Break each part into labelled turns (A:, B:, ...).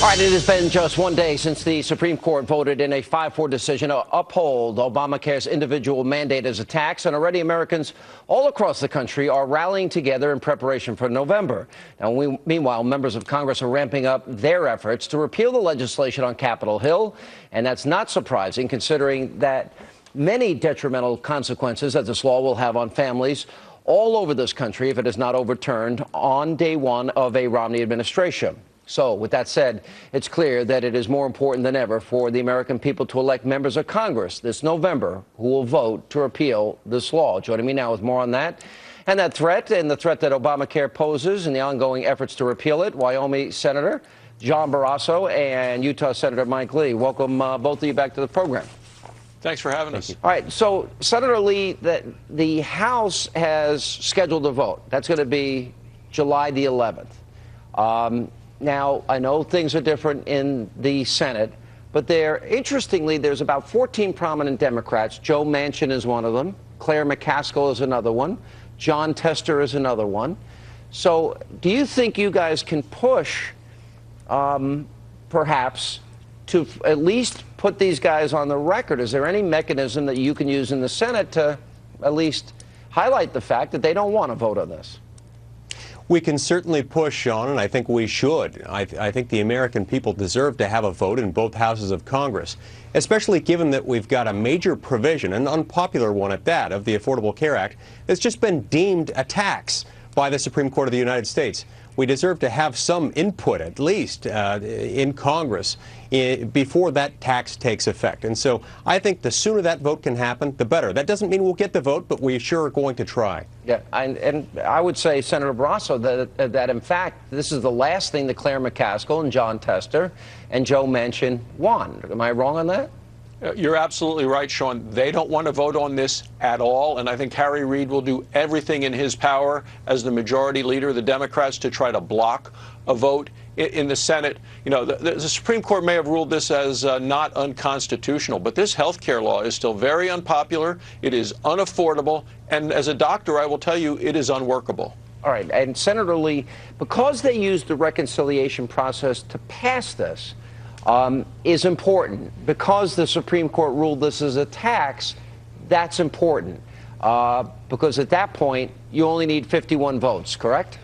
A: All right, it has been just one day since the Supreme Court voted in a 5-4 decision to uphold Obamacare's individual mandate as a tax, and already Americans all across the country are rallying together in preparation for November. Now, meanwhile, members of Congress are ramping up their efforts to repeal the legislation on Capitol Hill, and that's not surprising considering that many detrimental consequences that this law will have on families all over this country if it is not overturned on day one of a Romney administration. So, with that said, it's clear that it is more important than ever for the American people to elect members of Congress this November who will vote to repeal this law. Joining me now with more on that and the threat that Obamacare poses and the ongoing efforts to repeal it, Wyoming Senator John Barrasso and Utah Senator Mike Lee. Welcome both of you back to the program.
B: Thanks for having us.
A: All right, so Senator Lee, the House has scheduled a vote. That's going to be July the 11th. Now, I know things are different in the Senate, but interestingly, there's about 14 prominent Democrats. Joe Manchin is one of them. Claire McCaskill is another one. John Tester is another one. So do you think you guys can push, perhaps, to at least put these guys on the record? Is there any mechanism that you can use in the Senate to at least highlight the fact that they don't want to vote on this?
C: We can certainly push, Sean, and I think we should. I think the American people deserve to have a vote in both houses of Congress, especially given that we've got a major provision, an unpopular one at that, of the Affordable Care Act that's just been deemed a tax by the Supreme Court of the United States. We deserve to have some input, at least, in Congress before that tax takes effect. And so I think the sooner that vote can happen, the better. That doesn't mean we'll get the vote, but we sure are going to try.
A: Yeah, and I would say, Senator Barrasso, that in fact, this is the last thing that Claire McCaskill and John Tester and Joe Manchin want. Am I wrong on that?
B: You're absolutely right, Sean. They don't want to vote on this at all, and I think Harry Reid will do everything in his power as the majority leader of the Democrats to try to block a vote in the Senate. You know, the Supreme Court may have ruled this as not unconstitutional, but this health care law is still very unpopular. It is unaffordable, and as a doctor, I will tell you, it is unworkable.
A: All right, and Senator Lee, because they used the reconciliation process to pass this, is important. Because the Supreme Court ruled this as a tax, that's important. Because at that point, you only need 51 votes, correct?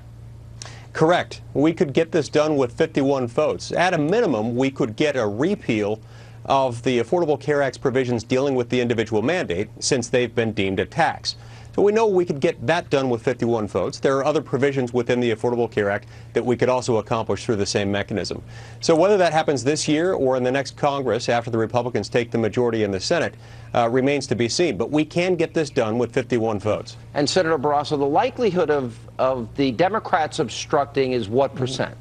C: Correct. We could get this done with 51 votes. At a minimum, we could get a repeal of the Affordable Care Act's provisions dealing with the individual mandate, since they've been deemed a tax. So we know we could get that done with 51 votes. There are other provisions within the Affordable Care Act that we could also accomplish through the same mechanism. So whether that happens this year or in the next Congress after the Republicans take the majority in the Senate remains to be seen. But we can get this done with 51 votes.
A: And Senator Barrasso, the likelihood of the Democrats obstructing is what percent?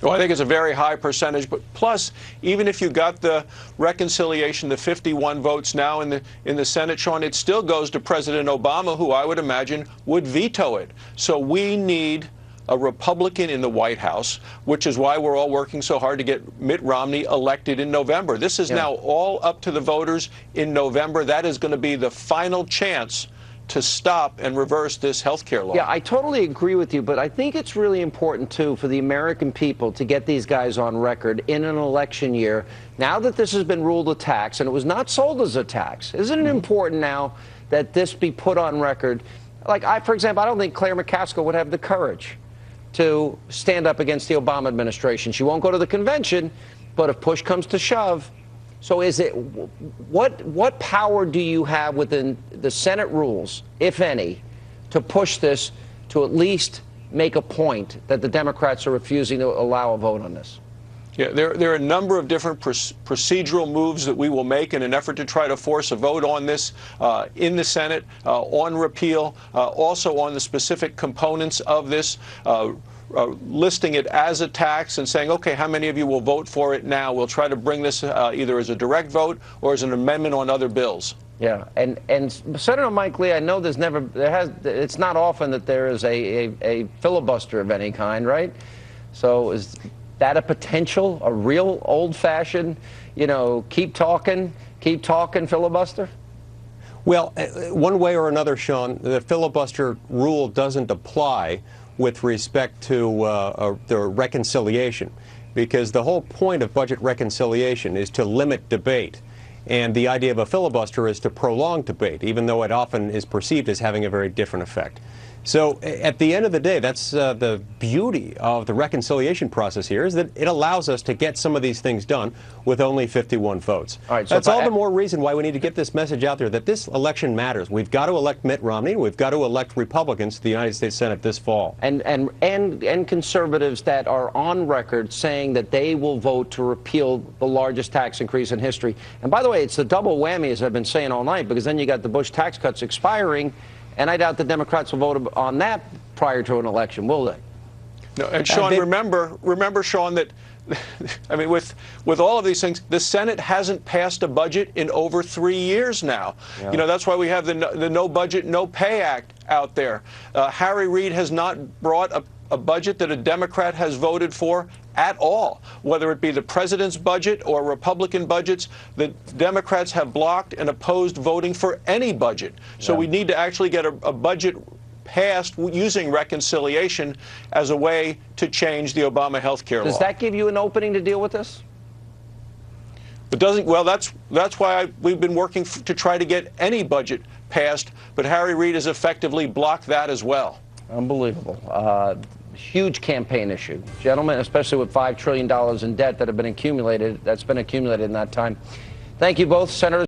B: Well, I think it's a very high percentage, but plus, even if you got the reconciliation, the 51 votes now in the Senate, Sean, it still goes to President Obama, who I would imagine would veto it. So we need a Republican in the White House, which is why we're all working so hard to get Mitt Romney elected in November. This is now all up to the voters in November. That is going to be the final chance to stop and reverse this health care law.
A: Yeah, I totally agree with you, but I think it's really important, too, for the American people to get these guys on record in an election year. Now that this has been ruled a tax, and it was not sold as a tax, isn't it important now that this be put on record? Like, for example, I don't think Claire McCaskill would have the courage to stand up against the Obama administration. She won't go to the convention, but if push comes to shove, so is it, what power do you have within the Senate rules, if any, to push this to at least make a point that the Democrats are refusing to allow a vote on this?
B: Yeah, there are a number of different procedural moves that we will make in an effort to try to force a vote on this in the Senate, on repeal, also on the specific components of this. Listing it as a tax and saying, okay, how many of you will vote for it now? We'll try to bring this either as a direct vote or as an amendment on other bills.
A: Yeah, and Senator Mike Lee, I know it's not often that there is a filibuster of any kind, right? So is that a potential, a real old-fashioned, keep talking filibuster?
C: Well, one way or another, Sean, the filibuster rule doesn't apply with respect to the reconciliation. because the whole point of budget reconciliation is to limit debate. And the idea of a filibuster is to prolong debate, even though it often is perceived as having a very different effect. So at the end of the day, that's the beauty of the reconciliation process here, is that it allows us to get some of these things done with only 51 votes.
A: All right, so
C: that's all the more reason why we need to get this message out there that this election matters. We've got to elect Mitt Romney. We've got to elect Republicans to the United States Senate this fall.
A: And conservatives that are on record saying that they will vote to repeal the largest tax increase in history. And by the way, it's the double whammy, as I've been saying all night, because then you got the Bush tax cuts expiring, and I doubt the Democrats will vote on that prior to an election, will they?
B: No, and Sean, remember, Sean, that I mean, with all of these things, the Senate hasn't passed a budget in over 3 years now. Yeah. You know, that's why we have the No Budget, No Pay Act out there. Harry Reid has not brought a budget that a Democrat has voted for at all, whether it be the president's budget or Republican budgets. The Democrats have blocked and opposed voting for any budget. So we need to actually get a budget passed using reconciliation as a way to change the Obama health care law.
A: Does that give you an opening to deal with this?
B: It doesn't. Well, that's why we've been working to try to get any budget passed, but Harry Reid has effectively blocked that as well.
A: Unbelievable. Huge campaign issue, gentlemen, especially with $5 trillion in debt that have been accumulated. That's been accumulated in that time. Thank you both, Senators.